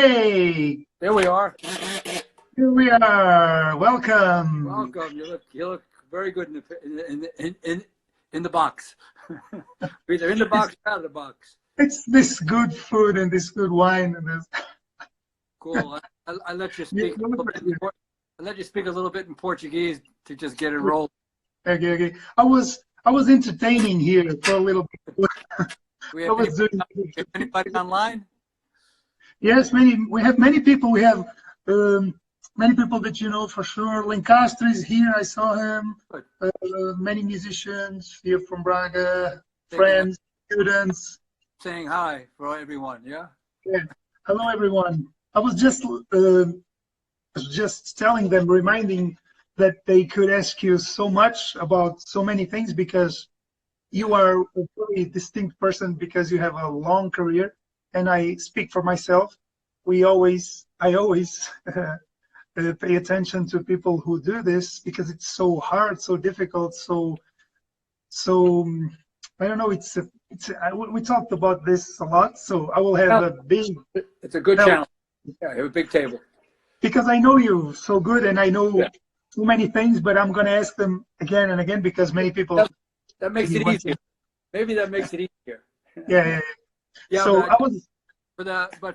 Hey, There we are. here we are. Welcome. Welcome. You look very good in the box. Either in the box or out of the box. It's this good food and this good wine and this. Cool. I let you You speak a look little bit. good. I let you speak a little bit in Portuguese to just get it rolled. Okay, okay. I was entertaining here for a little bit. We I have was doing. anybody online? Yes, we have many people. We have many people that you know for sure. Lencastre is here. I saw him. Good. Many musicians here from Braga, Saying, friends, students. saying hi for everyone. Yeah. Yeah. Hello, everyone. I was just telling them, reminding that they could ask you so much about so many things because you are a very distinct person because you have a long career. And I speak for myself. I always pay attention to people who do this because it's so hard, so difficult, so I don't know. We talked about this a lot, so I will have Well, a big it's a good help challenge. Yeah, you have a big table. because I know you so good and I know Yeah. too many things, but I'm going to ask them again and again because many people That makes maybe it want easier. to. Maybe that makes it easier. Yeah, yeah, yeah. Yeah, So I but was,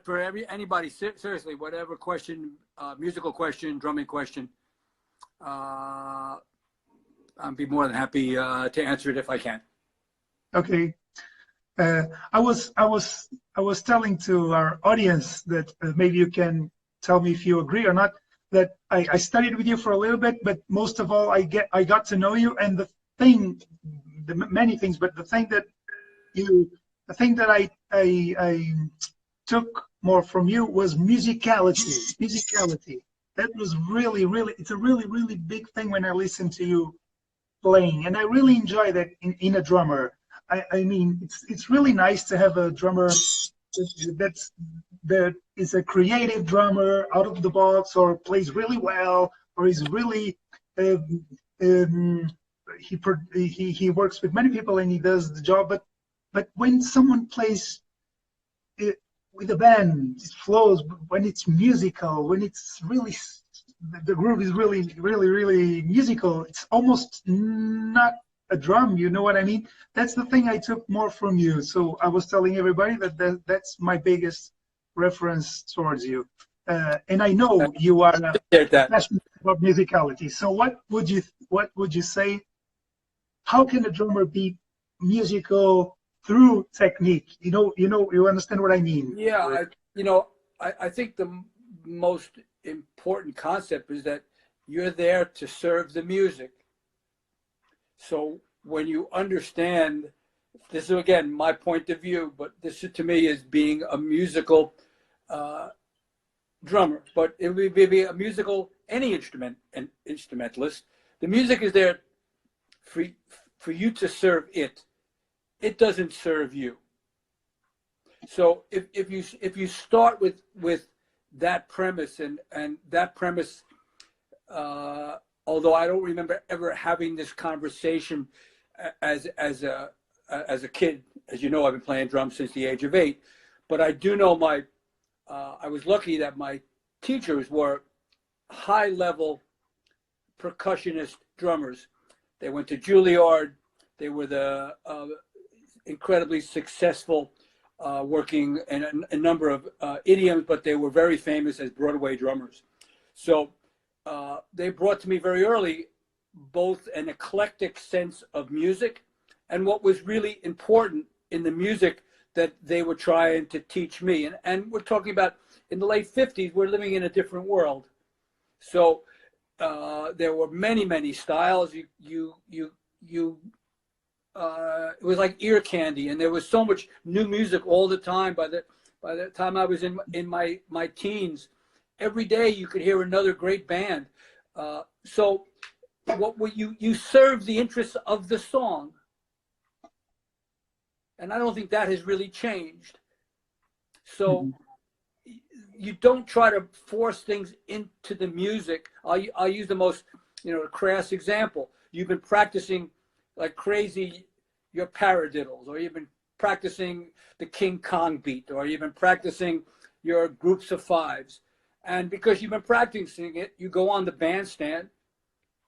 for anybody, seriously, whatever question, musical question, drumming question, uh, I'd be more than happy to answer it if I can. okay. I was telling to our audience that maybe you can tell me if you agree or not. That I studied with you for a little bit, but most of all, I got to know you, and many things, but the thing that I took more from you was musicality. Musicality. That was really, it's a really big thing when I listen to you playing, and I really enjoy that in a drummer. I mean, it's really nice to have a drummer that's that is a creative drummer out of the box or plays really well or is really um, um, he works with many people and he does the job. But when someone plays it with a band, it flows. When it's musical, when it's really the groove is really musical. It's almost not a drum. You know what I mean? That's the thing I took more from you. So I was telling everybody that's my biggest reference towards you. And I know you are Appreciate that. passionate about musicality. So what would you say? How can a drummer be musical through technique? You understand what I mean? Yeah, I think the most important concept is that you're there to serve the music. So when you understand, this is again my point of view, but this to me is being a musical uh, drummer, but it would be a musical, any instrumentalist. The music is there for, for you to serve it. It doesn't serve you. So if you start with that premise and that premise, although I don't remember ever having this conversation as a kid. As you know, I've been playing drums since the age of 8, but I do know I was lucky that my teachers were high level percussionist drummers. They went to Juilliard. They were the incredibly successful working in a number of idioms, but they were very famous as Broadway drummers. So they brought to me very early both an eclectic sense of music and what was really important in the music that they were trying to teach me. And we're talking about in the late 50s, we're living in a different world. So there were many styles. It was like ear candy, and there was so much new music all the time. By the time I was in my teens, every day you could hear another great band. So you serve the interests of the song, and I don't think that has really changed. So you don't try to force things into the music. I'll use the most crass example. You've been practicing like crazy your paradiddles, or you've been practicing the King Kong beat, or you've been practicing your groups of fives. And because you've been practicing it, you go on the bandstand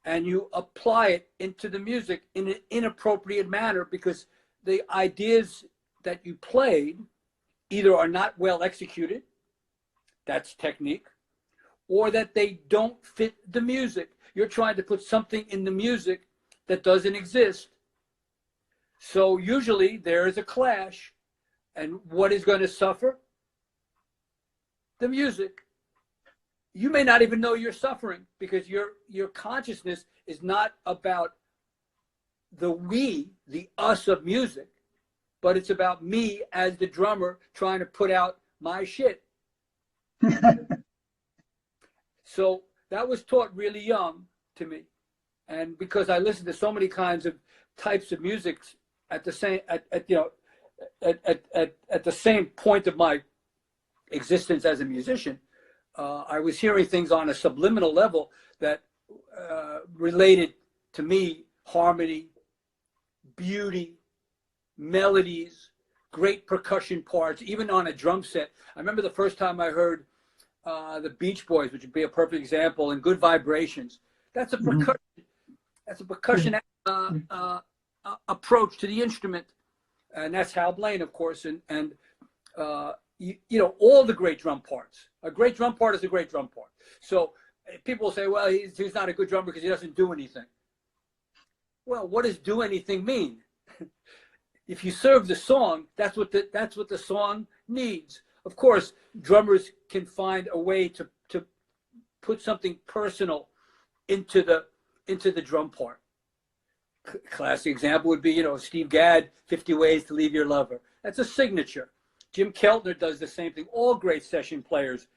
and you apply it into the music in an inappropriate manner because the ideas that you played either are not well executed, that's technique, or that they don't fit the music. You're trying to put something in the music that doesn't exist. So usually there is a clash, and what is going to suffer? The music. You may not even know you're suffering because your consciousness is not about the we, the us of music, but it's about me as the drummer trying to put out my shit. So that was taught really young to me. And because I listened to so many kinds of types of music at the same, at the same point of my existence as a musician, I was hearing things on a subliminal level that related to me: harmony, beauty, melodies, great percussion parts, even on a drum set. I remember the first time I heard the Beach Boys, which would be a perfect example, and Good Vibrations. That's a percussion. That's a percussion approach to the instrument, and that's Hal Blaine, of course, and you know, all the great drum parts. A great drum part is a great drum part. So people say, well, he's not a good drummer because he doesn't do anything. Well, what does do anything mean? If you serve the song, that's what the song needs. Of course, drummers can find a way to put something personal into the drum part. Classic example would be, you know, Steve Gadd, 50 Ways to Leave Your Lover. That's a signature. Jim Keltner does the same thing. All great session players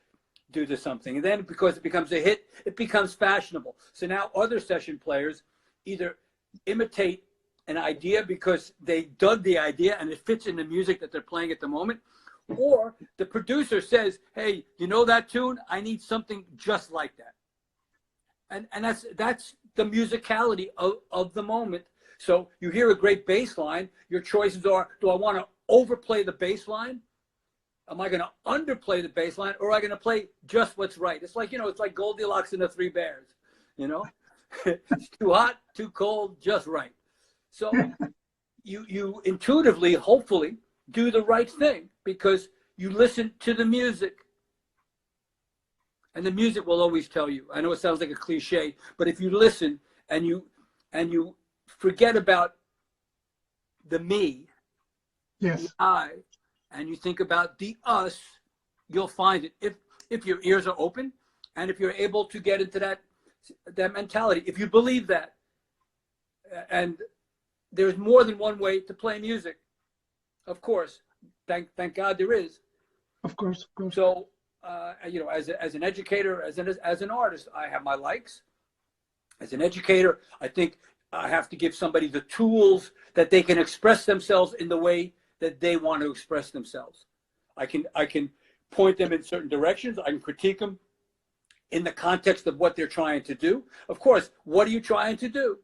do the something. And then because it becomes a hit, it becomes fashionable. So now other session players either imitate an idea because they dug the idea and it fits in the music that they're playing at the moment, or the producer says, hey, you know that tune? I need something just like that. And that's the musicality of the moment. So you hear a great bass line, your choices are, do I want to overplay the bass line? Am I going to underplay the bass line, or am I going to play just what's right? It's like, you know, it's like Goldilocks and the Three Bears, you know? It's too hot, too cold, just right. So you intuitively, hopefully, do the right thing because you listen to the music. And the music will always tell you. I know it sounds like a cliche, but if you listen and you forget about the me, yes, the I, and you think about the us, you'll find it. If your ears are open and if you're able to get into that mentality, if you believe that. And there's more than one way to play music. Of course. Thank God there is. Of course, of course. So you know, as an educator, as an artist, I have my likes. As an educator, I think I have to give somebody the tools that they can express themselves in the way that they want to express themselves. I can point them in certain directions. I can critique them in the context of what they're trying to do. Of course, what are you trying to do?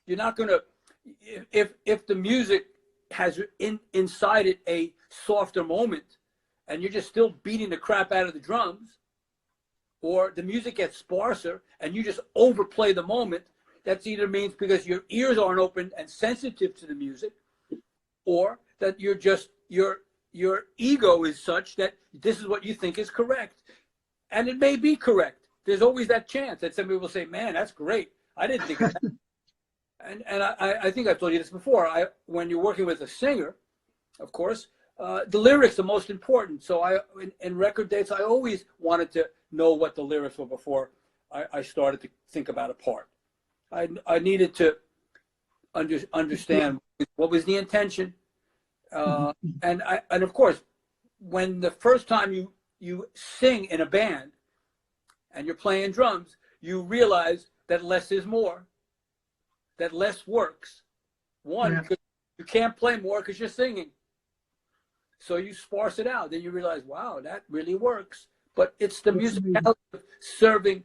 You're not going to, if the music has inside it a softer moment, and you're just still beating the crap out of the drums, or the music gets sparser and you just overplay the moment, that either means because your ears aren't open and sensitive to the music, or that you're just, your ego is such that this is what you think is correct. And it may be correct. There's always that chance that somebody will say, man, that's great. I didn't think of that. And I think I've told you this before. When you're working with a singer, of course, the lyrics are most important. So in record dates, I always wanted to know what the lyrics were before I started to think about a part. I needed to understand what was the intention. And of course, when the first time you sing in a band and you're playing drums, you realize that less is more, that less works. One, because you can't play more because you're singing. So you sparse it out. Then you realize, wow, that really works. But it's the musicality of serving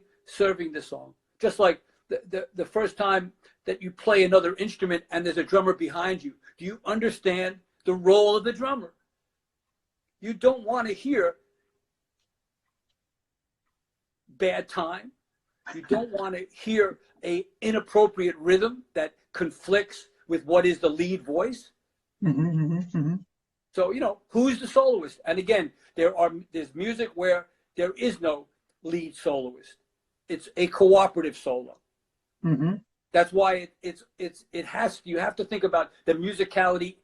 the song. Just like the first time that you play another instrument and there's a drummer behind you, do you understand the role of the drummer? You don't want to hear bad time. You don't want to hear a inappropriate rhythm that conflicts with what is the lead voice. So, you know, who's the soloist? And again, there's music where there is no lead soloist. It's a cooperative solo. That's why you have to think about the musicality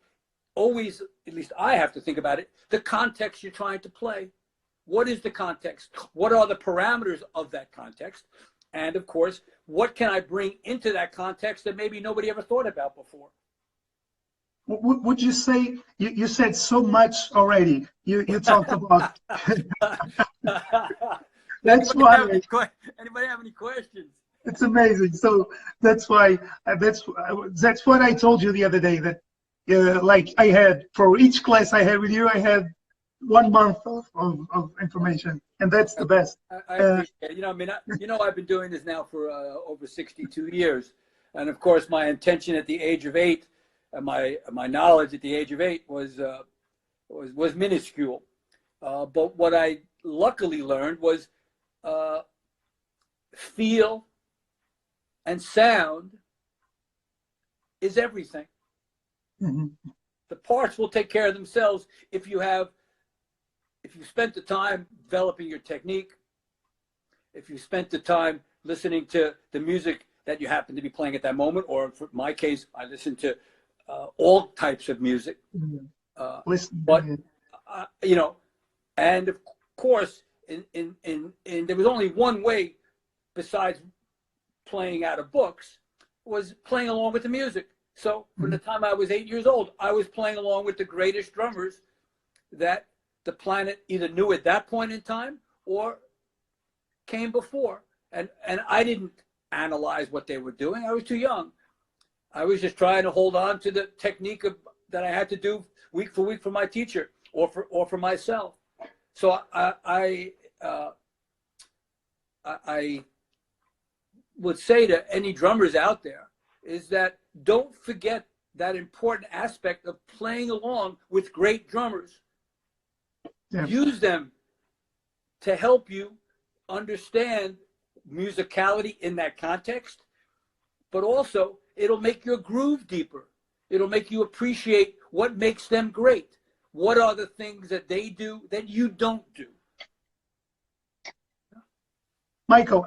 always, at least I have to think about it, the context you're trying to play. What is the context? What are the parameters of that context? And of course, what can I bring into that context that maybe nobody ever thought about before? Would you say, you said so much already. You talked about, that's why. Anybody have any questions? It's amazing. So that's why, that's what I told you the other day, that like I had, for each class I had with you, I had 1 month of information, and that's the best. I appreciate it. You know, I mean, I've been doing this now for over 62 years. And of course, my intention at the age of 8, my knowledge at the age of 8 was minuscule. But what I luckily learned was feel and sound is everything. The parts will take care of themselves if you spent the time developing your technique, if you spent the time listening to the music that you happen to be playing at that moment, or for my case, I listen to all types of music. But you know, and of course, in there was only one way besides playing out of books, was playing along with the music. So from the time I was 8 years old, I was playing along with the greatest drummers that the planet either knew at that point in time or came before. And I didn't analyze what they were doing. I was too young. I was just trying to hold on to the technique that I had to do week for week for my teacher or for myself. So I would say to any drummers out there is that don't forget that important aspect of playing along with great drummers. Yeah. Use them to help you understand musicality in that context, but also it'll make your groove deeper. It'll make you appreciate what makes them great. What are the things that they do that you don't do? Michael,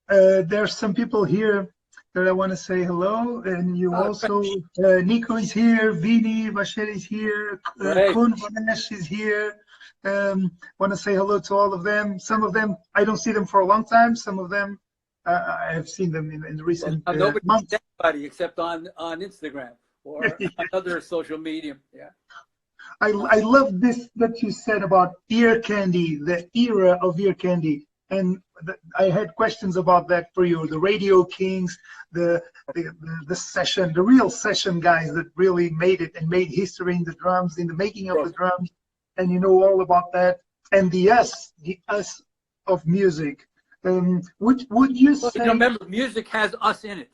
there's some people here that I want to say hello, and you also, Nico is here, Vini Vacher is here, Kun Vanesh is here. Want to say hello to all of them. Some of them, I don't see them for a long time. Some of them, I have seen them in the recent nobody months. Anybody except on Instagram or other social medium. Yeah. I love this that you said about ear candy, the era of ear candy. And I had questions about that for you. The Radio Kings, the session, the real session guys that really made it and made history in the drums, in the making of the drums, and you know all about that. And the us of music. Would you say? Remember, music has us in it.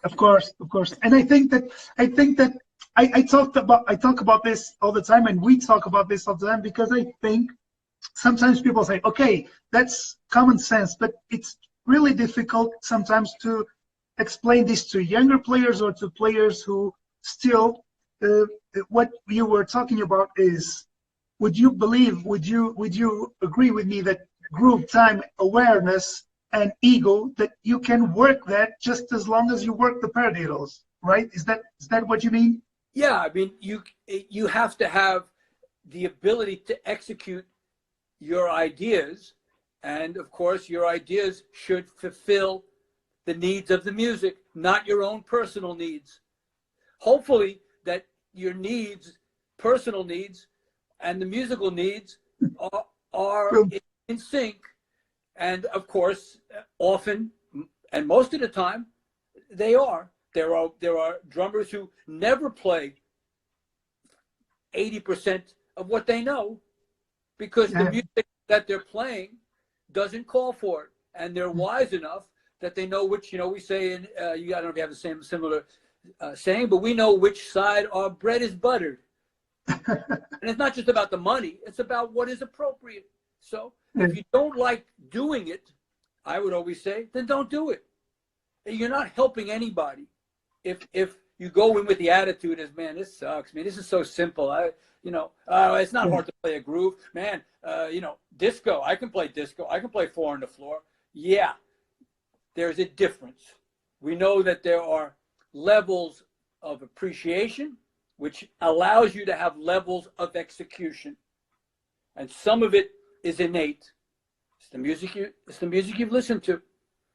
Of course. And I think that I talk about this all the time, and we talk about this all the time, because I think sometimes people say, okay, that's common sense, but it's really difficult sometimes to explain this to younger players or to players who still, what you were talking about is, would you agree with me that groove time awareness and ego, that you can work that just as long as you work the paradiddles, right? Is that what you mean? Yeah, I mean, you have to have the ability to execute your ideas, and of course your ideas should fulfill the needs of the music, not your own personal needs. Hopefully that your needs, personal needs, and the musical needs are in sync. And of course, often and most of the time, they are. There are drummers who never play 80% of what they know, because the music that they're playing doesn't call for it, and they're wise enough that they know which, we say in I don't know if you have the similar saying, but we know which side our bread is buttered. And it's not just about the money, it's about what is appropriate. So Yeah. if you don't like doing it, I would always say, then don't do it. You're not helping anybody. If you go in with the attitude as, man, this sucks, man, this is so simple. It's not hard to play a groove, man. Disco, I can play disco. I can play four on the floor. Yeah, there's a difference. We know that there are levels of appreciation, which allows you to have levels of execution. And some of it is innate. It's the music you've listened to.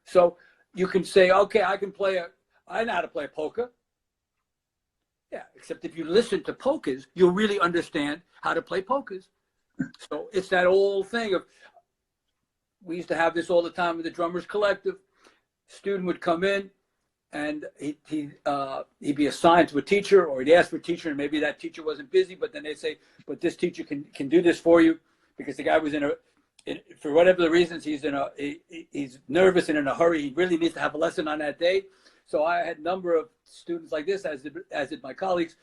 So you can say, okay, I know how to play a polka. Yeah, except if you listen to polkas, you'll really understand how to play polkas. So it's that old thing of, we used to have this all the time with the Drummers Collective. Student would come in and he'd be assigned to a teacher, or he'd ask for a teacher, and maybe that teacher wasn't busy, but then they'd say, but this teacher can do this for you, because the guy was for whatever the reasons, he's nervous and in a hurry. He really needs to have a lesson on that day. So I had a number of students like this, as did my colleagues.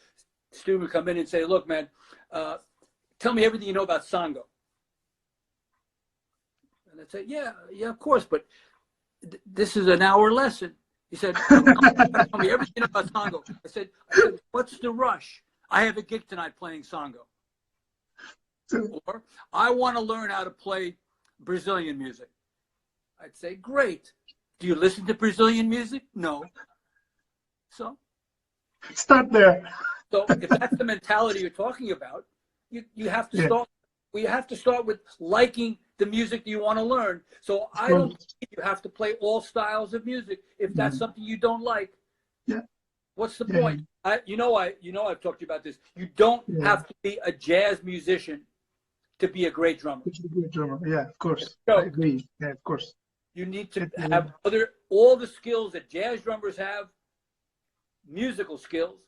Student would come in and say, look, man, tell me everything you know about Sango. And I'd say, yeah, of course, but this is an hour lesson. He said, tell me everything you know about Sango. I said, what's the rush? I have a gig tonight playing Sango. Or, I want to learn how to play Brazilian music. I'd say, great. Do you listen to Brazilian music? No. So? Start there. So if that's the mentality you're talking about, you have to start. We have to start with liking the music you want to learn. So I don't think you have to play all styles of music if that's something you don't like. Yeah. What's the point? I've talked to you about this. You don't have to be a jazz musician to be a great drummer. Yeah, of course. I agree. Yeah, of course. You need to have all the skills that jazz drummers have, musical skills,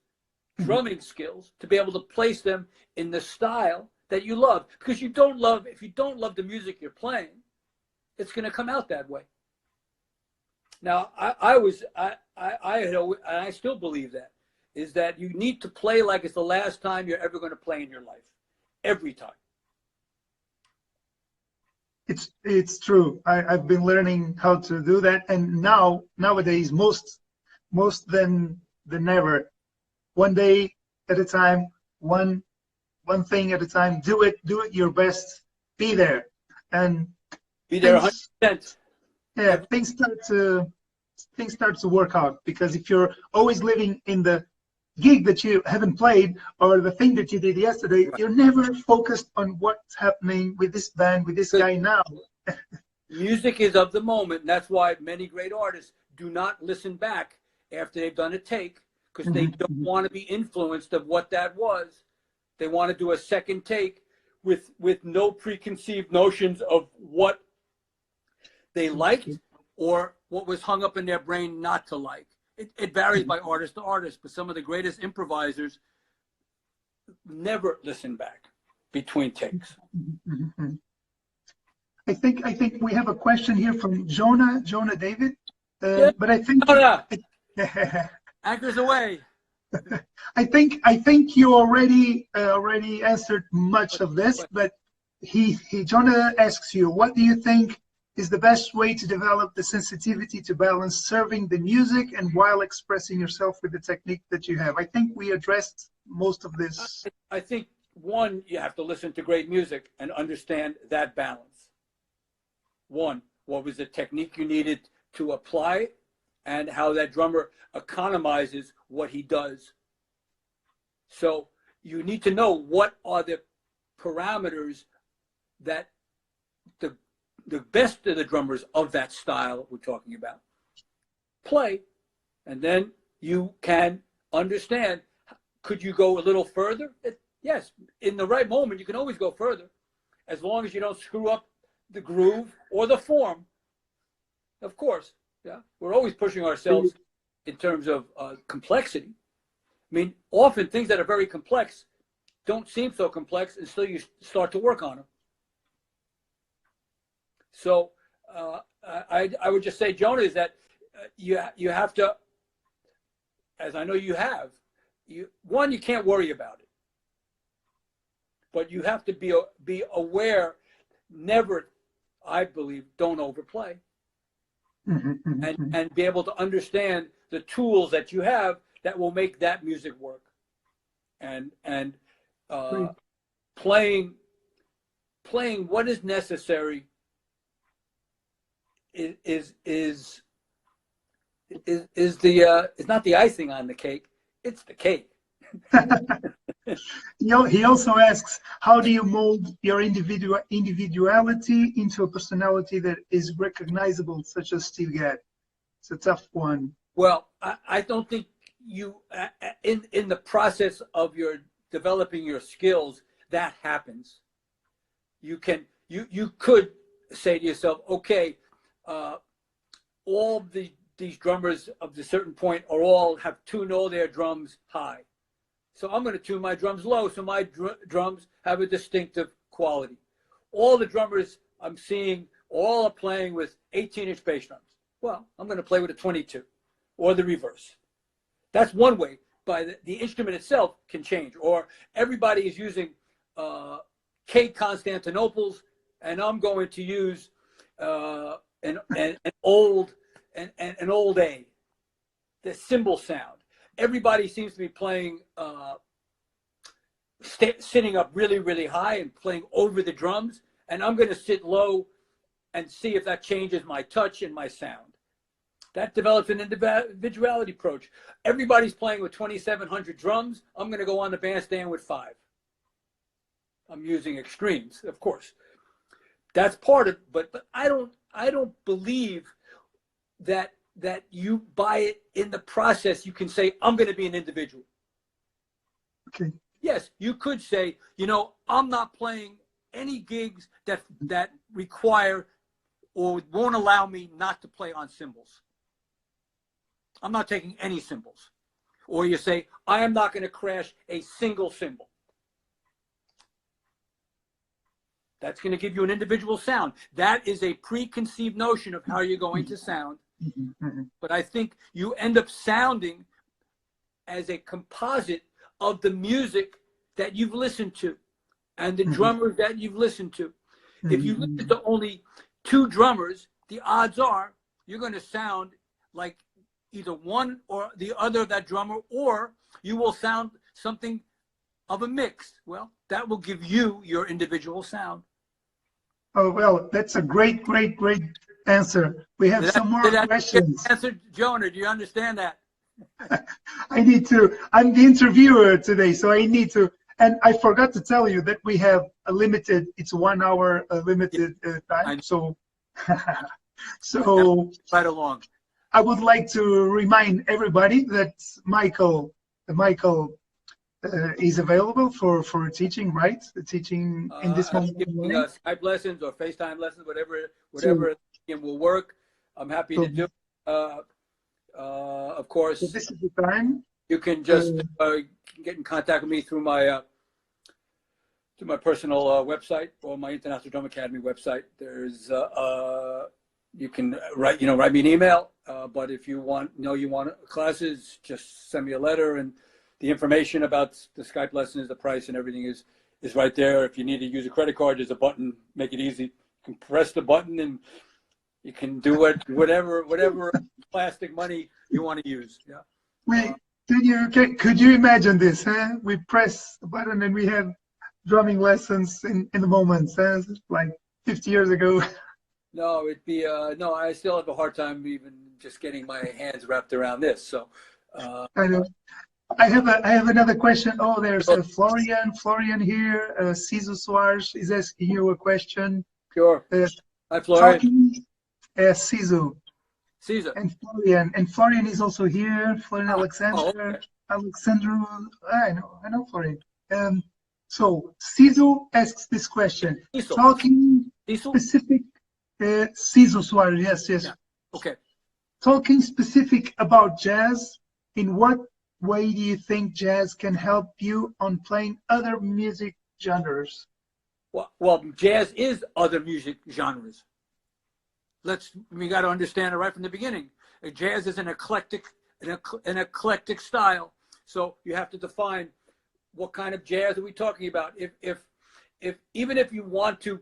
drumming skills, to be able to place them in the style that you love. Because if you don't love the music you're playing, it's going to come out that way. Now, I still believe that, is that you need to play like it's the last time you're ever going to play in your life. Every time. It's true. I've been learning how to do that, and nowadays most than ever, one day at a time, one thing at a time. Do it your best. Be there, and be there 100%. Yeah, things start to work out, because if you're always living in the gig that you haven't played, or the thing that you did yesterday, you're never focused on what's happening with this band, with this guy now. Music is of the moment, and that's why many great artists do not listen back after they've done a take, because they don't want to be influenced of what that was. They want to do a second take with no preconceived notions of what they liked or what was hung up in their brain not to like. It varies by artist to artist, but some of the greatest improvisers never listen back between takes. I think we have a question here from Jonah David, but I think anchors away. I think you already answered much of this, but Jonah asks you, what do you think is the best way to develop the sensitivity to balance serving the music and while expressing yourself with the technique that you have? I think we addressed most of this. I think, one, you have to listen to great music and understand that balance. One, what was the technique you needed to apply, and how that drummer economizes what he does. So you need to know what are the parameters that the best of the drummers of that style we're talking about play, and then you can understand, could you go a little further? Yes, in the right moment you can always go further, as long as you don't screw up the groove or the form. Of course, yeah, we're always pushing ourselves in terms of complexity. I mean, often things that are very complex don't seem so complex until you start to work on them. So I would just say, Jonah, is that you have to, as I know you have, you can't worry about it. but you have to be aware. Never, I believe, don't overplay, and be able to understand the tools that you have that will make that music work, and playing what is necessary is not the icing on the cake, it's the cake. He also asks, how do you mold your individuality into a personality that is recognizable, such as Steve Gadd? It's a tough one. Well, I don't think you, in the process of your developing your skills, that happens. You could say to yourself, okay, all these drummers of the certain point have tuned all their drums high. So I'm going to tune my drums low so my drums have a distinctive quality. All the drummers I'm seeing all are playing with 18-inch bass drums. Well, I'm going to play with a 22 or the reverse. That's one way, but the instrument itself can change. Or everybody is using K Constantinople's, and I'm going to use an old A, the cymbal sound. Everybody seems to be playing, sitting up really, really high and playing over the drums. And I'm going to sit low and see if that changes my touch and my sound. That develops an individuality approach. Everybody's playing with 2,700 drums. I'm going to go on the bandstand with 5. I'm using extremes, of course. That's part of, but I don't believe that you buy it in the process. You can say, I'm going to be an individual. Okay. Yes, you could say, I'm not playing any gigs that require or won't allow me not to play on cymbals. I'm not taking any cymbals. Or you say, I am not going to crash a single cymbal. That's going to give you an individual sound. That is a preconceived notion of how you're going to sound. But I think you end up sounding as a composite of the music that you've listened to and the drummers that you've listened to. If you listen to only 2 drummers, the odds are you're going to sound like either one or the other of that drummer, or you will sound something of a mix. Well, that will give you your individual sound. Oh, well, that's a great answer. We have some more questions. Answer, Jonah, do you understand that? I'm the interviewer today, so I need to, and I forgot to tell you that we have it's 1 hour limited time. So right along. I would like to remind everybody that Michael is available for teaching, right? Teaching in this moment. Skype lessons or FaceTime lessons, whatever will work. I'm happy to do. Of course, so this is the time. You can just get in contact with me through my personal website or my International Drum Academy website. There's you can write me an email. But if you want classes, just send me a letter, and the information about the Skype lessons, the price, and everything is right there. If you need to use a credit card, there's a button. Make it easy. You can press the button, and you can do whatever plastic money you want to use. Yeah. Could you imagine this? Huh? We press the button and we have drumming lessons in the moment. Huh? Like 50 years ago. No, it'd be no. I still have a hard time even just getting my hands wrapped around this. So. I know. I have another question. Oh, there's Florian here. Ciso Soares is asking you a question. Sure. Hi, Florian. Ciso. Ciso. And Florian is also here. Florian Alexander. Oh, okay. Alexandru. I know Florian. So Ciso asks this question. Ciso. Talking Ciso? Specific. Ciso Soares. Yes. Yeah. Okay. Talking specific about jazz. In what way do you think jazz can help you on playing other music genres? Well, jazz is other music genres. We got to understand it right from the beginning. Jazz is an eclectic style. So you have to define what kind of jazz are we talking about. If even if you want to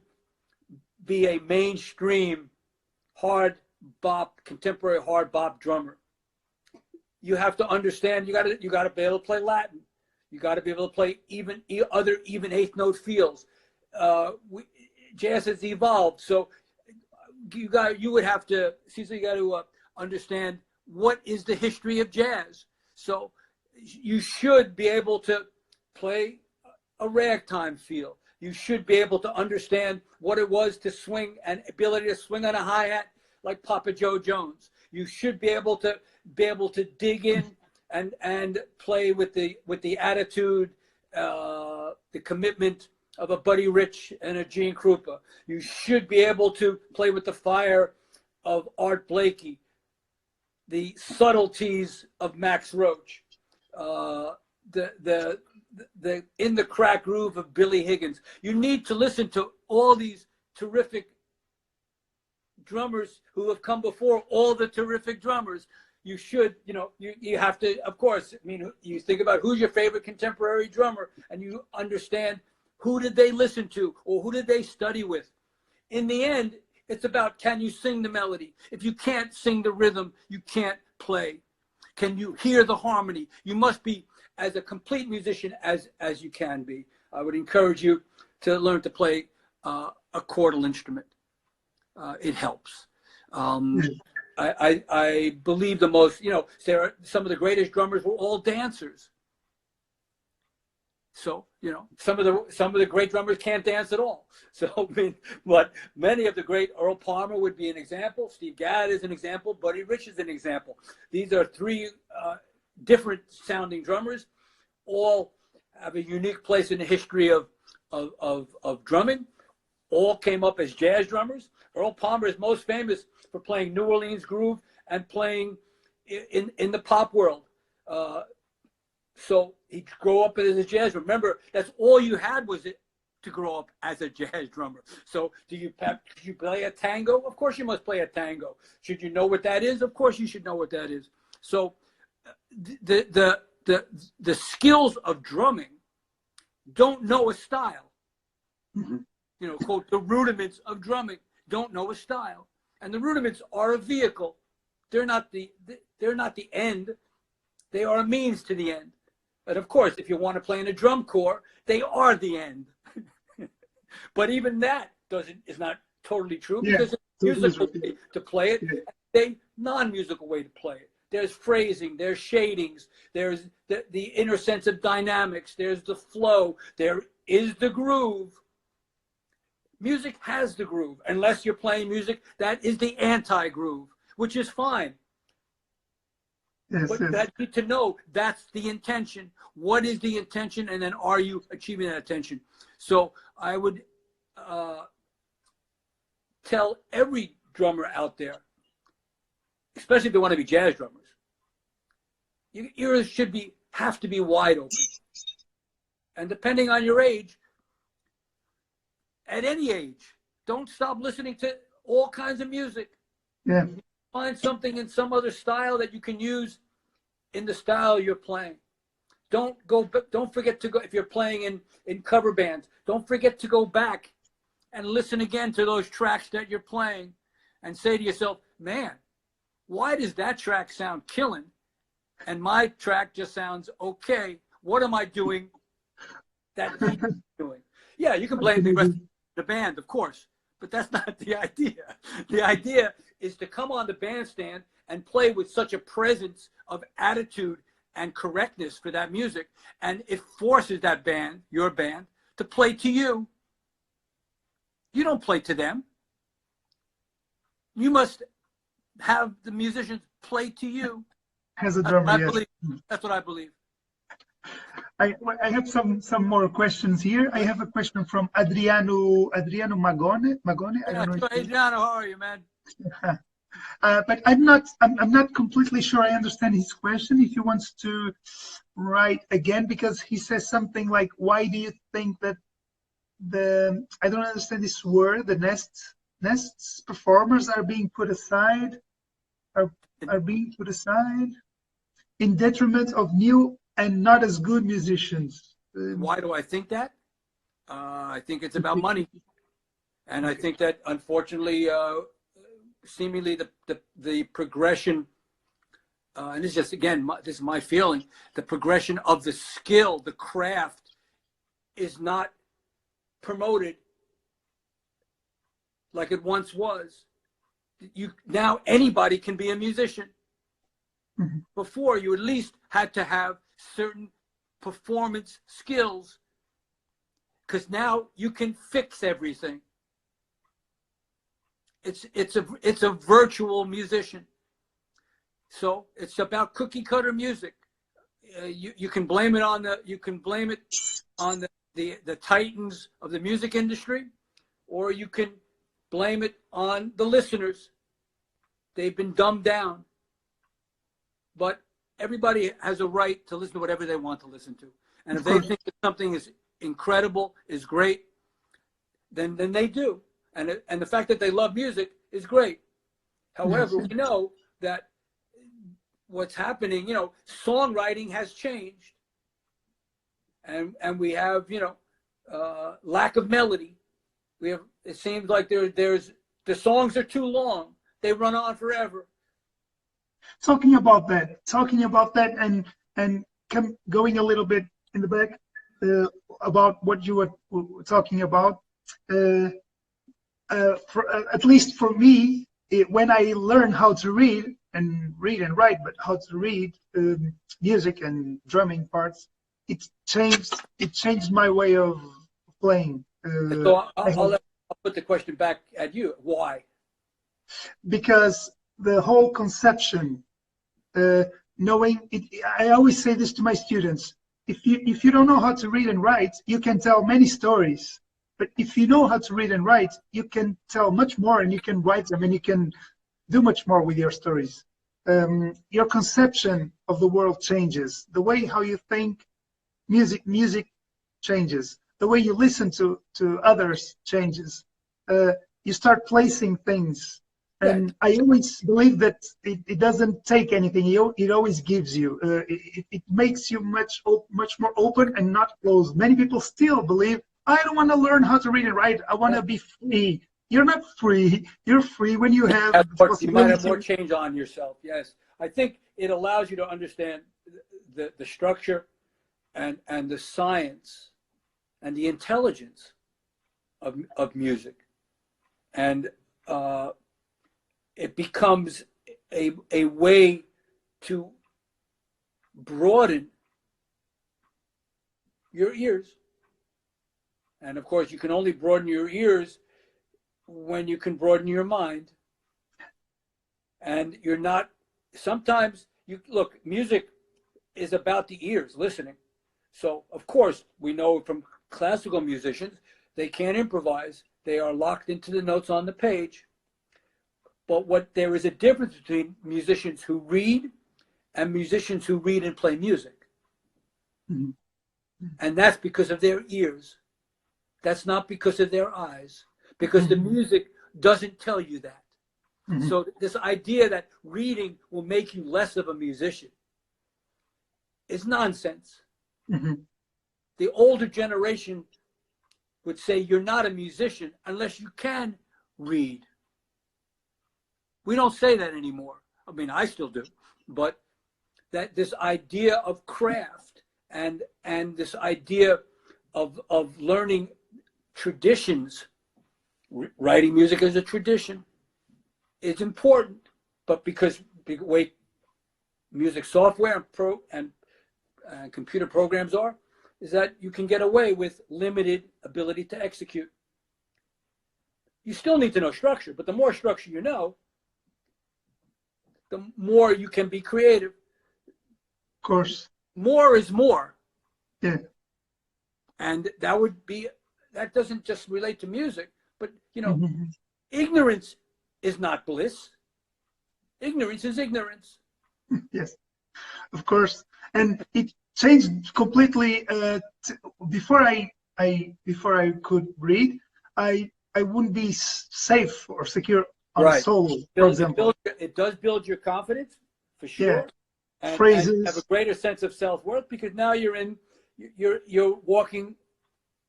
be a mainstream hard bop, contemporary hard bop drummer, you have to understand, you got to be able to play Latin. You got to be able to play other even eighth note feels. Jazz has evolved, so you would have to, Cecil, you got to understand what is the history of jazz. So you should be able to play a ragtime feel. You should be able to understand what it was to swing and ability to swing on a hi-hat like Papa Joe Jones. You should be able to dig in and play with the attitude, the commitment of a Buddy Rich and a Gene Krupa. You should be able to play with the fire of Art Blakey, the subtleties of Max Roach, the in the crack groove of Billy Higgins. You need to listen to all these terrific drummers who have come before, all the terrific drummers. You should, you have to, of course, I mean, you think about who's your favorite contemporary drummer, and you understand who did they listen to or who did they study with. In the end, it's about, can you sing the melody? If you can't sing the rhythm, you can't play. Can you hear the harmony? You must be as a complete musician as you can be. I would encourage you to learn to play a chordal instrument. It helps. I believe the most, some of the greatest drummers were all dancers. So, some of the great drummers can't dance at all. So, I mean, but many of the great, Earl Palmer would be an example. Steve Gadd is an example. Buddy Rich is an example. These are three different sounding drummers, all have a unique place in the history of drumming. All came up as jazz drummers. Earl Palmer is most famous for playing New Orleans groove and playing in the pop world. So he grew up as a jazz drummer. Remember, that's all you had was to grow up as a jazz drummer. So should you play a tango? Of course you must play a tango. Should you know what that is? Of course you should know what that is. So the skills of drumming don't know a style. Mm-hmm. Quote, the rudiments of drumming don't know a style. And the rudiments are a vehicle. They're not the end. They are a means to the end. But of course, if you want to play in a drum corps, they are the end. But even that is not totally true, because it's a musical way to play it, and a non-musical way to play it. There's phrasing, there's shadings, there's the inner sense of dynamics, there's the flow, there is the groove. Music has the groove. Unless you're playing music that is the anti-groove, which is fine. Yes, but that need to know that's the intention. What is the intention, and then are you achieving that intention? So I would tell every drummer out there, especially if they want to be jazz drummers, your ears have to be wide open. And depending on your age, at any age, don't stop listening to all kinds of music. Yeah. Find something in some other style that you can use in the style you're playing. Don't forget to go, if you're playing in cover bands, don't forget to go back and listen again to those tracks that you're playing and say to yourself, man, why does that track sound killing and my track just sounds okay? What am I doing that he's doing? Yeah, you can blame the rest of the band, of course, but that's not the idea. The idea is to come on the bandstand and play with such a presence of attitude and correctness for that music, and it forces that band, your band, to play to you. You don't play to them. You must have the musicians play to you. As a drummer, yes. That's what I believe. I have some more questions here. I have a question from Adriano Magone. I don't know. Adriano, how are you, man? But I'm not completely sure I understand his question. If he wants to write again, because he says something like, "Why do you think that I don't understand this word, the nests performers are being put aside, are being put aside in detriment of new and not as good musicians?" Why do I think that? I think it's about money. And I think that, unfortunately, seemingly the progression, and this is just, again, this is my feeling, the progression of the skill, the craft, is not promoted like it once was. Now anybody can be a musician. Mm-hmm. Before, you at least had to have certain performance skills, because now you can fix everything. It's a virtual musician. So it's about cookie cutter music. You can blame it on the titans of the music industry, or you can blame it on the listeners. They've been dumbed down. But everybody has a right to listen to whatever they want to listen to. And if they think that something is incredible, is great, then they do. And the fact that they love music is great. However, we know that what's happening, songwriting has changed. And we have, lack of melody. It seems like the songs are too long. They run on forever. Talking about that and going a little bit in the back about what you were talking about. At least for me, when I learned how to read and write, but how to read music and drumming parts, it changed my way of playing. So I'll put the question back at you. Why? Because the whole conception, knowing it, I always say this to my students: if you don't know how to read and write, you can tell many stories. But if you know how to read and write, you can tell much more, and you can write them, and you can do much more with your stories. Your conception of the world changes. The way how you think music changes. The way you listen to others changes. You start placing things. And I always believe that it doesn't take anything. It always gives you. It makes you much more open and not closed. Many people still believe, I don't want to learn how to read and write. I want to be free. You're not free. You're free when you have. You might have more change on yourself. Yes, I think it allows you to understand the structure and the science and the intelligence of music, and it becomes a way to broaden your ears. And of course, you can only broaden your ears when you can broaden your mind. And you're not, sometimes, look, music is about the ears, listening. So, of course, we know from classical musicians, they can't improvise. They are locked into the notes on the page. But there is a difference between musicians who read and musicians who read and play music. Mm-hmm. And that's because of their ears. That's not because of their eyes, because the music doesn't tell you that. Mm-hmm. So this idea that reading will make you less of a musician is nonsense. Mm-hmm. The older generation would say you're not a musician unless you can read. We don't say that anymore. I mean, I still do, but that this idea of craft and this idea of learning traditions, writing music as a tradition, is important. But because the way music software and computer programs are, is that you can get away with limited ability to execute. You still need to know structure, but the more structure you know, the more you can be creative. Of course. More is more. Yeah. And that doesn't just relate to music, but ignorance is not bliss. Ignorance is ignorance. Yes, of course. And it changed completely. Before I could read, I wouldn't be safe or secure on solo, for example. It does build your confidence, for sure. Yeah. And Phrases. you have a greater sense of self-worth, because now you're walking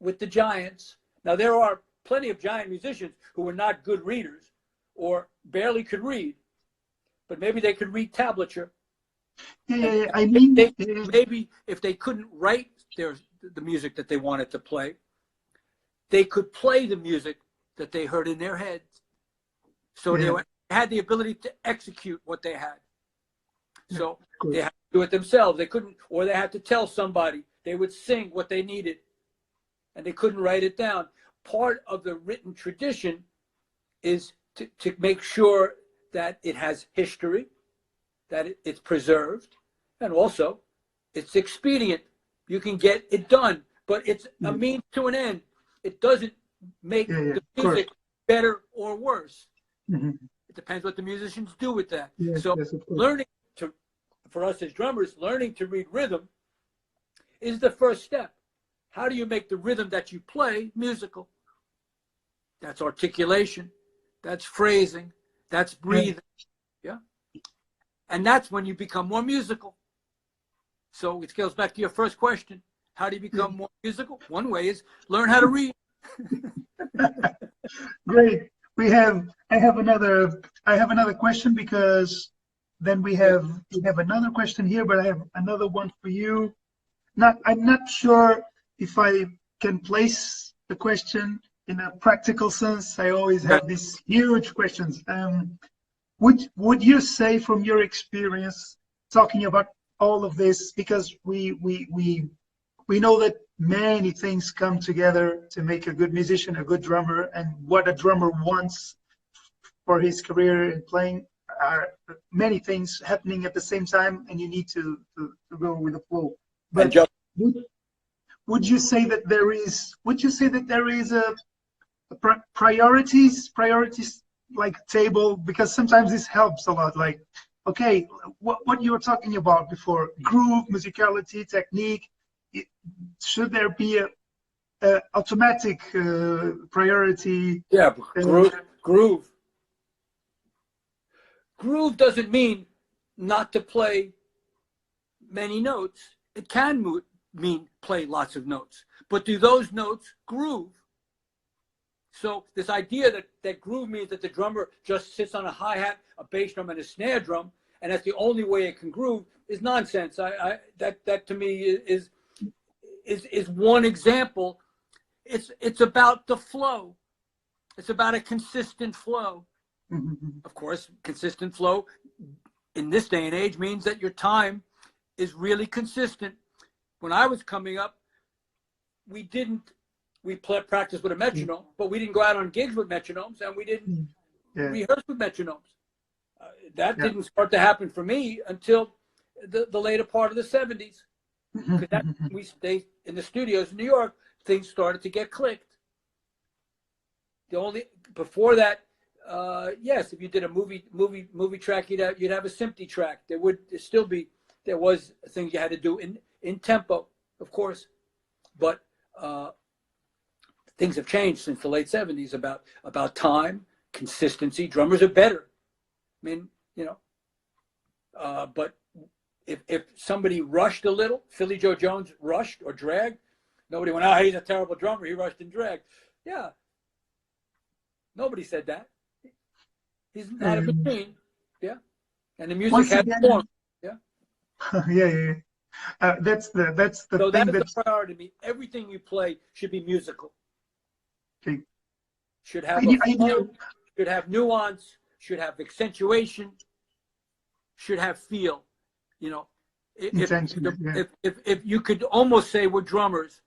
with the giants. Now, there are plenty of giant musicians who were not good readers or barely could read, but maybe they could read tablature. Yeah, I mean, maybe if they couldn't write the music that they wanted to play, they could play the music that they heard in their heads. So they had the ability to execute what they had. So they had to do it themselves. They couldn't, or they had to tell somebody. They would sing what they needed, and they couldn't write it down. Part of the written tradition is to make sure that it has history, that it's preserved, and also it's expedient. You can get it done, but it's a means to an end. It doesn't make the music better or worse. It depends what the musicians do with that. So learning to, for us as drummers, learning to read rhythm is the first step. How do you make the rhythm that you play musical? That's articulation. That's phrasing. That's breathing. Yeah. And that's when you become more musical. So it goes back to your first question. How do you become more musical? One way is learn how to read. Great. I have another question, because then we have another question here, but I have another one for you. I'm not sure if I can place the question in a practical sense. I always have these huge questions. Would you say, from your experience talking about all of this, because we know that many things come together to make a good musician, a good drummer, and what a drummer wants for his career in playing are many things happening at the same time, and you need to go with the flow. But would you say that there is a priorities like table? Because sometimes this helps a lot. Like, okay, what you were talking about before, groove, musicality, technique. Should there be a automatic priority? Yeah, groove. Groove doesn't mean not to play many notes. It can mean play lots of notes, but do those notes groove? So this idea that groove means that the drummer just sits on a hi-hat, a bass drum, and a snare drum, and that's the only way it can groove, is nonsense. That to me is one example. It's about the flow. It's about a consistent flow. Of course, consistent flow in this day and age means that your time is really consistent. When I was coming up, we practiced with a metronome, but we didn't go out on gigs with metronomes, and we didn't rehearse with metronomes. That didn't start to happen for me until the later part of the 70s. Because we stayed in the studios in New York, things started to get clicked. Before that, yes, if you did a movie track, you'd have a SMPTE track. There was things you had to do in tempo, of course, but things have changed since the late 70s about time, consistency. Drummers are better. I mean, but if somebody rushed a little, Philly Joe Jones rushed or dragged, nobody went, he's a terrible drummer, he rushed and dragged. Yeah. Nobody said that. He's not a machine. Yeah. And the music had form. Yeah. That's the so thing. That's the priority to me. Everything you play should be musical. Okay. Should have form, should have nuance, should have accentuation, should have feel. If you could almost say we're drummers,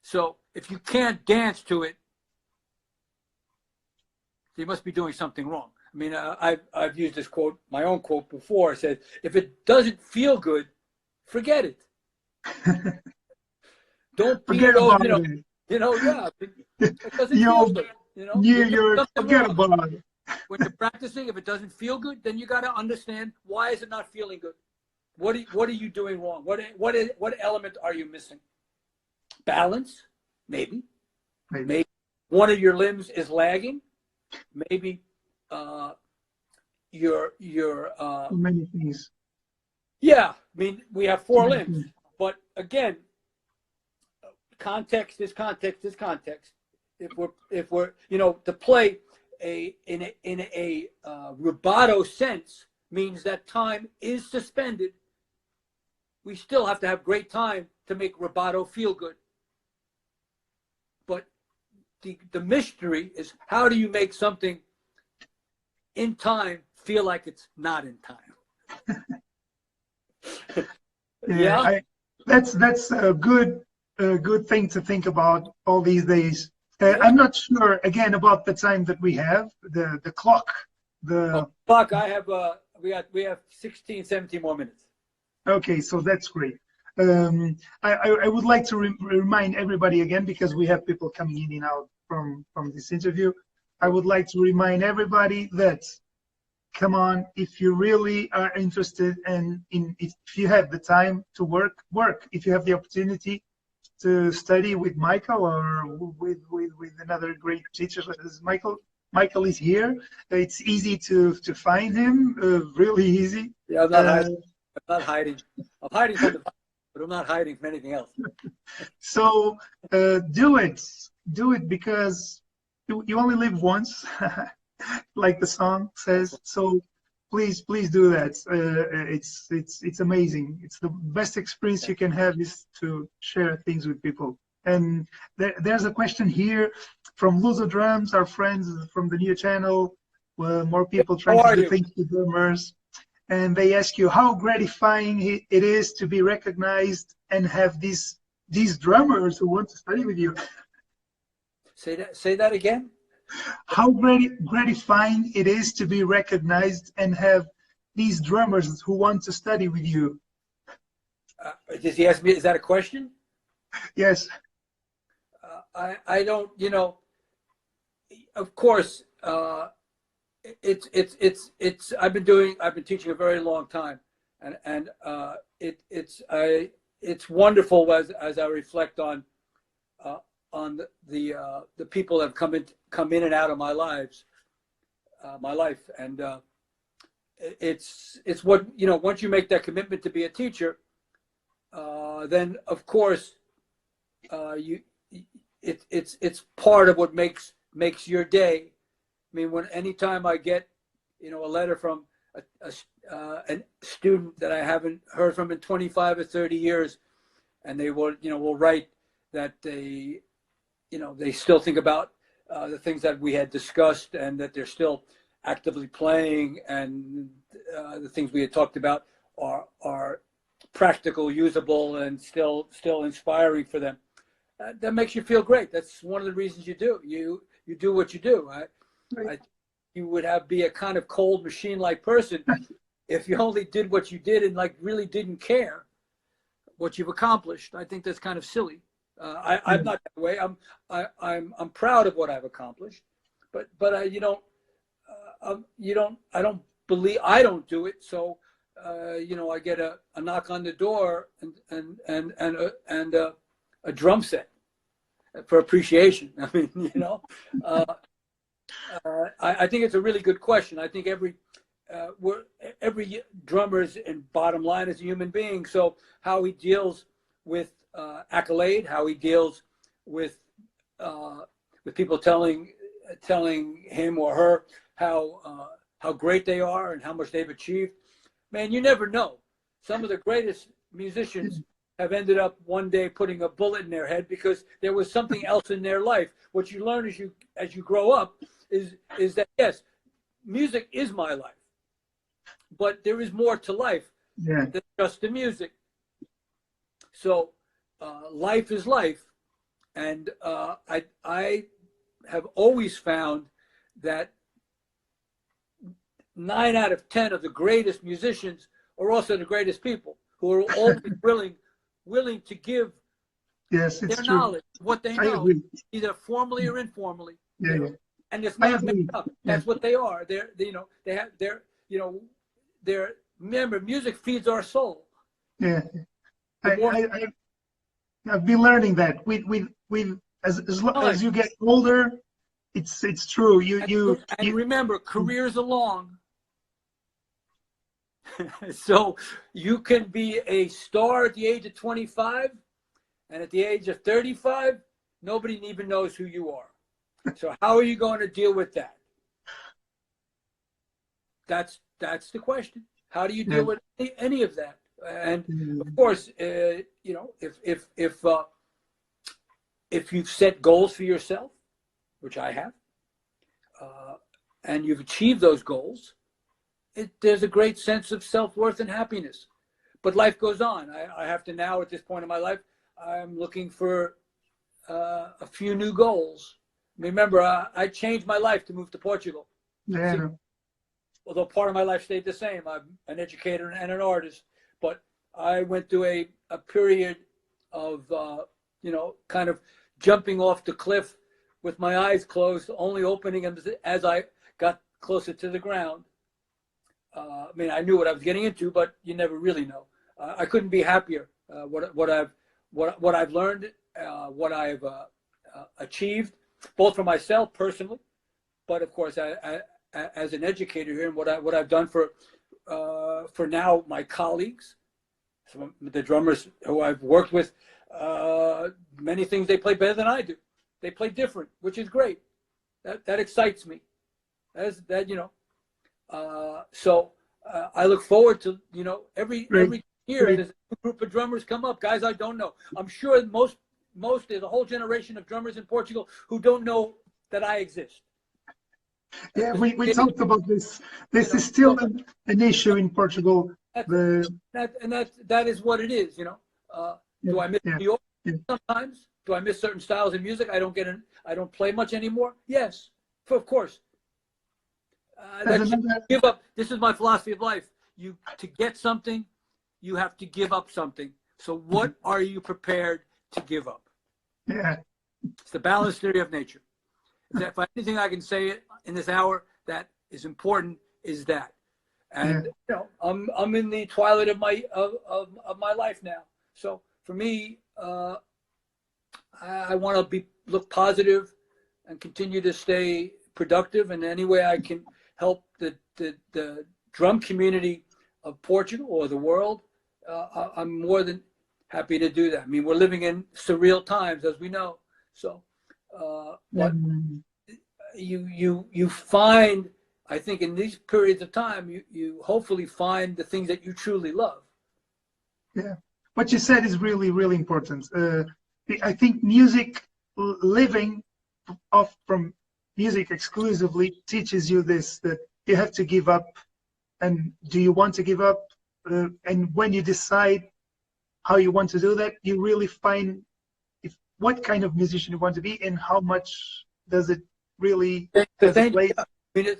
so if you can't dance to it, you must be doing something wrong. I mean, I've used this quote, my own quote before. I said, if it doesn't feel good, forget it. Don't forget about it. It doesn't feel good. Forget about it. When you're practicing, if it doesn't feel good, then you got to understand, why is it not feeling good? What are you doing wrong? What element are you missing? Balance, maybe. Maybe one of your limbs is lagging. Maybe your many things. Yeah, I mean, we have 4 limbs, but again, context is context is context. If we're to play in a rubato sense means that time is suspended. We still have to have great time to make rubato feel good. But the mystery is, how do you make something in time feel like it's not in time? Yeah. That's a good thing to think about all these days. I'm not sure again about the time that we have, the clock. Clock. I have we have 16, 17 more minutes. Okay, so that's great. I would like to remind everybody again, because we have people coming in and out from this interview. I would like to remind everybody that, come on, if you really are interested and if you have the time to work. If you have the opportunity to study with Michael or with another great teacher, as Michael is here. It's easy to find him, really easy. Yeah, I'm not hiding. I'm not hiding. I'm hiding from the, but I'm not hiding from anything else. So do it because you only live once, like the song says. So please do that. It's amazing. It's the best experience you can have, is to share things with people. And there's a question here from Luso Drums, our friends from the new channel. More people trying to do things with drummers. And they ask you how gratifying it is to be recognized and have these drummers who want to study with you. Say that again. How gratifying it is to be recognized and have these drummers who want to study with you. Does he ask me? Is that a question? Yes. I don't. Of course. It's I've been teaching a very long time, and it's wonderful as I reflect on the people that have come in and out of my life, and it's what, once you make that commitment to be a teacher, then of course it's part of what makes your day. I mean, anytime I get, a letter from a student that I haven't heard from in 25 or 30 years, and they will write that they still think about the things that we had discussed, and that they're still actively playing, and the things we had talked about are practical, usable, and still inspiring for them. That makes you feel great. That's one of the reasons you do. You do what you do. You would be a kind of cold machine-like person if you only did what you did and really didn't care what you've accomplished. I think that's kind of silly. I'm not that way. I'm proud of what I've accomplished, but I don't do it. So I get a knock on the door and a drum set for appreciation. I mean, I think it's a really good question. I think every drummer's in bottom line is a human being. So how he deals with accolade, how he deals with people telling him or her how great they are and how much they've achieved. Man, you never know. Some of the greatest musicians have ended up one day putting a bullet in their head because there was something else in their life. What you learn as you grow up is that, yes, music is my life, but there is more to life than just the music. So life is life, and I have always found that 9 out of 10 of the greatest musicians are also the greatest people, who are always willing to give their knowledge, what they know, either formally or informally. And it's not made up. That's what they are. Remember, music feeds our soul. Yeah. I've been learning that as you get older, it's true. You remember, careers are long. So you can be a star at the age of 25 And at the age of 35, nobody even knows who you are. So how are you going to deal with that? That's the question. How do you deal with any of that? And of course, you know, if you've set goals for yourself, which I have, and you've achieved those goals, there's a great sense of self-worth and happiness. But life goes on. I have to now, at this point in my life, I'm looking for a few new goals. Remember, I changed my life to move to Portugal. Yeah. See, although part of my life stayed the same. I'm an educator and an artist, but I went through a period of, you know, kind of jumping off the cliff with my eyes closed, only opening them as I got closer to the ground. I mean, I knew what I was getting into, but you never really know. I couldn't be happier. What I've learned, what I've achieved, both for myself personally, but of course as an educator here, and what I've done for now my colleagues, some of the drummers who I've worked with, many things they play better than I do. They play different, which is great. That excites me. That you know. So I look forward to, you know, every year there's a group of drummers come up, guys I don't know. I'm sure most there's a whole generation of drummers in Portugal who don't know that I exist. Yeah, we talked about this. This is still an issue in Portugal. That is what it is, you know. Do I miss New York sometimes? Do I miss certain styles of music? I don't play much anymore. Yes, of course. Give up. This is my philosophy of life. To get something, you have to give up something. So what are you prepared to give up? Yeah. It's the balance theory of nature. If anything I can say in this hour that is important is that. And you know, I'm in the twilight of my life now. So for me, I want to look positive and continue to stay productive. And any way I can help the drum community of Portugal or the world, I'm more than happy to do that. I mean, we're living in surreal times, as we know. So, but you find, I think, in these periods of time, you hopefully find the things that you truly love. Yeah, what you said is really, really important. I think music, living off from music exclusively, teaches you this, that you have to give up. And do you want to give up? And when you decide how you want to do that, you really find what kind of musician you want to be and how much does it really play. I mean,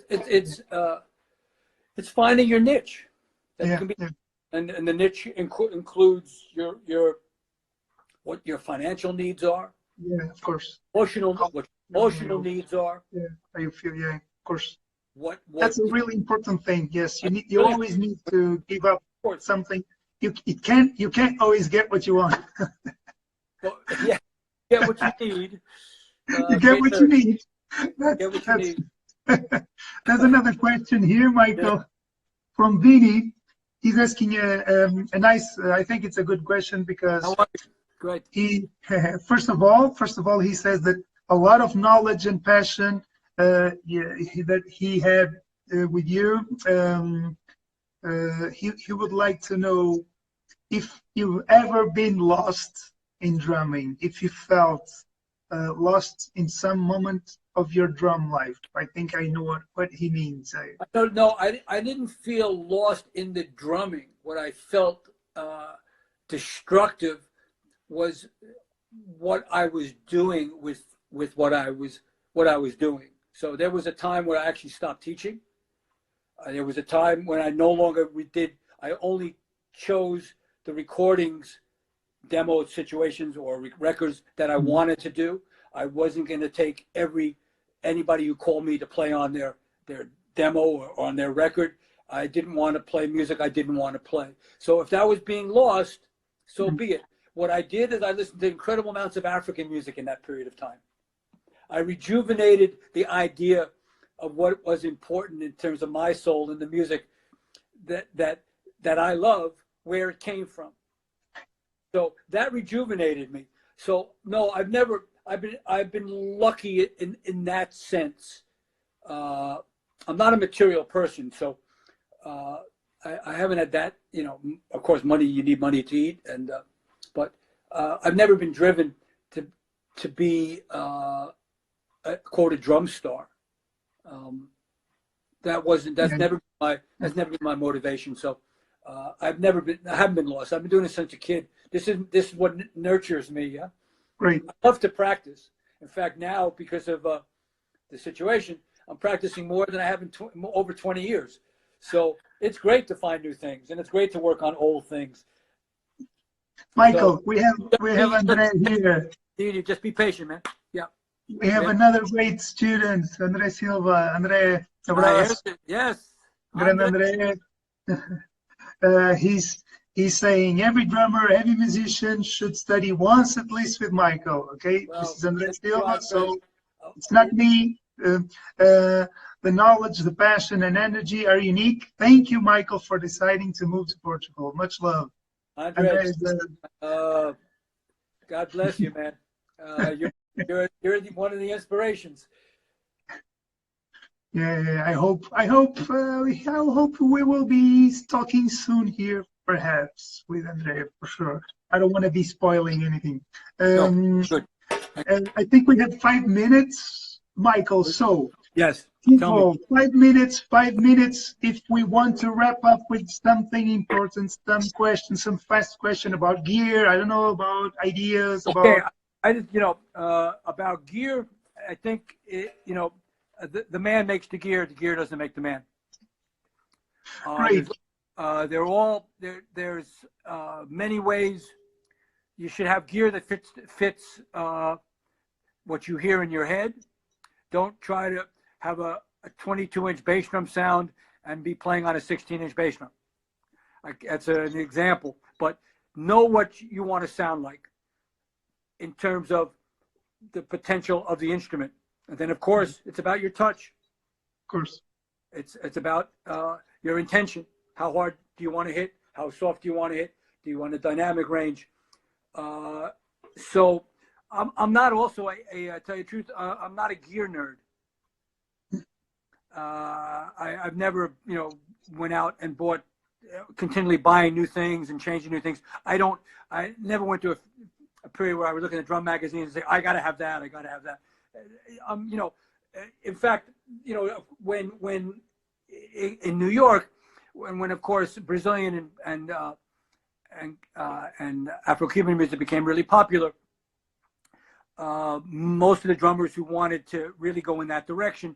it's finding your niche. And the niche includes what your financial needs are. Yeah, of course. What emotional needs are. Yeah, how you feel. Yeah, of course. That's a really important thing. Yes, you always need to give up something. You can't always get what you want. Well, yeah, get what you need. You get what you need. There's another question here, Michael, from Vinny. He's asking a nice. I think it's a good question because great. He first of all, he says that a lot of knowledge and passion that he had with you. He would like to know if you've ever been lost in drumming, if you felt lost in some moment of your drum life. I think I know what he means. I don't know. I didn't feel lost in the drumming. What I felt destructive was what I was doing with what I was doing. So there was a time where I actually stopped teaching. There was a time when I no longer I only chose the recordings, demo situations, or records that I wanted to do. I wasn't going to take anybody who called me to play on their demo or on their record. I didn't want to play music I didn't want to play. So if that was being lost, so be it. What I did is I listened to incredible amounts of African music in that period of time. I rejuvenated the idea of what was important in terms of my soul and the music that I love, where it came from. So that rejuvenated me. So no, I've been lucky in that sense. I'm not a material person, so I haven't had that. You know, of course, money, you need money to eat, and but I've never been driven to be a quoted drum star. That's never been my motivation. So I haven't been lost. I've been doing this since a kid. This is what nurtures me. Yeah. Great. I love to practice. In fact, now because of the situation, I'm practicing more than I have in over 20 years. So it's great to find new things, and it's great to work on old things. Michael, So, we have Andre here. You just be patient, man. Yeah. We have another great student, Andre Silva. Andre, yes. Andre. He's saying every drummer, every musician should study once at least with Michael. Okay, Well, this is Andre Silva. So it's not me. The knowledge, the passion, and energy are unique. Thank you, Michael, for deciding to move to Portugal. Much love. Andres, God bless you, man. You're one of the inspirations. Yeah, I hope we will be talking soon here, perhaps with Andrea for sure. I don't want to be spoiling anything. No, good. I think we have 5 minutes, Michael. So yes, people, 5 minutes. 5 minutes. If we want to wrap up with something important, some questions, some fast question about gear. I don't know, about ideas. Okay, about. I just about gear. I think the man makes the gear doesn't make the man. Great. There's many ways you should have gear that fits what you hear in your head. Don't try to have a 22-inch bass drum sound and be playing on a 16-inch bass drum. That's an example, but know what you want to sound like in terms of the potential of the instrument. And then, of course, it's about your touch. Of course. It's about your intention. How hard do you want to hit? How soft do you want to hit? Do you want a dynamic range? So I'm not also I tell you the truth, I'm not a gear nerd. I've never, went out and bought, continually buying new things and changing new things. I never went to a period where I was looking at drum magazines and say, I got to have that. I got to have that. In fact, when in New York, when of course Brazilian and Afro-Cuban music became really popular, most of the drummers who wanted to really go in that direction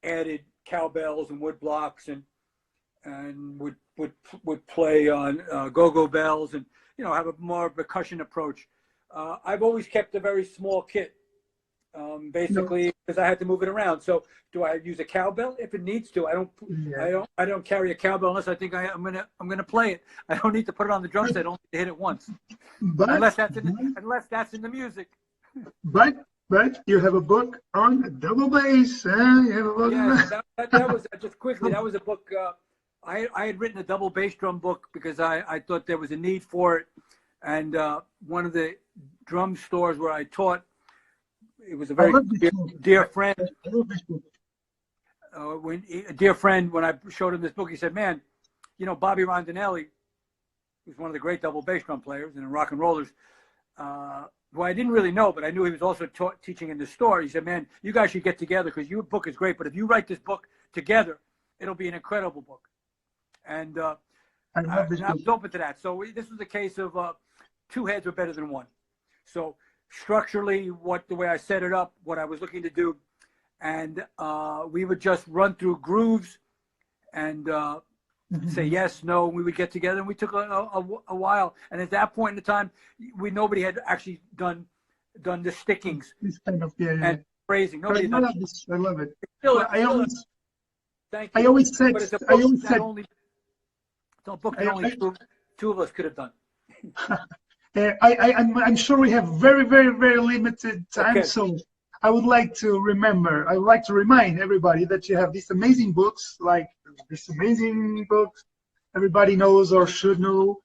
added cowbells and wood blocks and would play on go-go bells and have a more percussion approach. I've always kept a very small kit, basically because I had to move it around. So do I use a cowbell if it needs to? I don't carry a cowbell unless I think I'm gonna play it. I don't need to put it on the drum set. I don't need to hit it once, unless that's in the music. But you have a book on double bass. You have a book. Yeah, that was just quickly. That was a book. I had written a double bass drum book because I thought there was a need for it, and one of the drum stores where I taught, it was a very dear friend. When I showed him this book, he said, "Man, Bobby Rondinelli, who's one of the great double bass drum players and rock and rollers, who I didn't really know, but I knew he was also teaching in the store. He said, man, you guys should get together because your book is great, but if you write this book together, it'll be an incredible book." And I was open to that. So this was a case of two heads were better than one. So structurally, the way I set it up, what I was looking to do, and we would just run through grooves and say yes, no. We would get together, and we took a while. And at that point in the time, nobody had actually done the stickings and phrasing. Nobody I love this. I love it. Thank you. I always said. It's a book that only two of us could have done. I'm sure we have very, very, very limited time, so I would like to remind everybody that you have these amazing books, everybody knows or should know.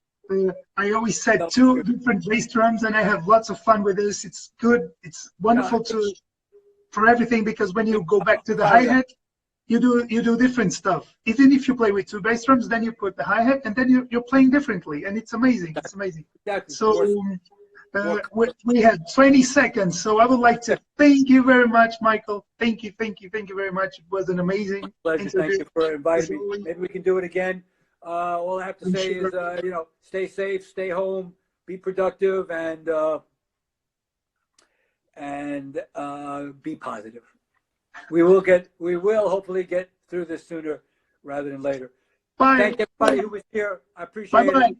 I always said two different bass drums, and I have lots of fun with this. It's good. It's wonderful for everything, because when you go back to the hi-hat, you do different stuff. Even if you play with two bass drums, then you put the hi-hat, and then you're playing differently, and it's amazing. It's amazing. Exactly. So we had 20 seconds, so I would like to thank you very much, Michael. Thank you very much. It was an amazing pleasure. interview. Thank you for inviting me. Maybe we can do it again. All I have to say is, stay safe, stay home, be productive, and be positive. We will hopefully get through this sooner rather than later. Bye. Thank everybody who was here. I appreciate it.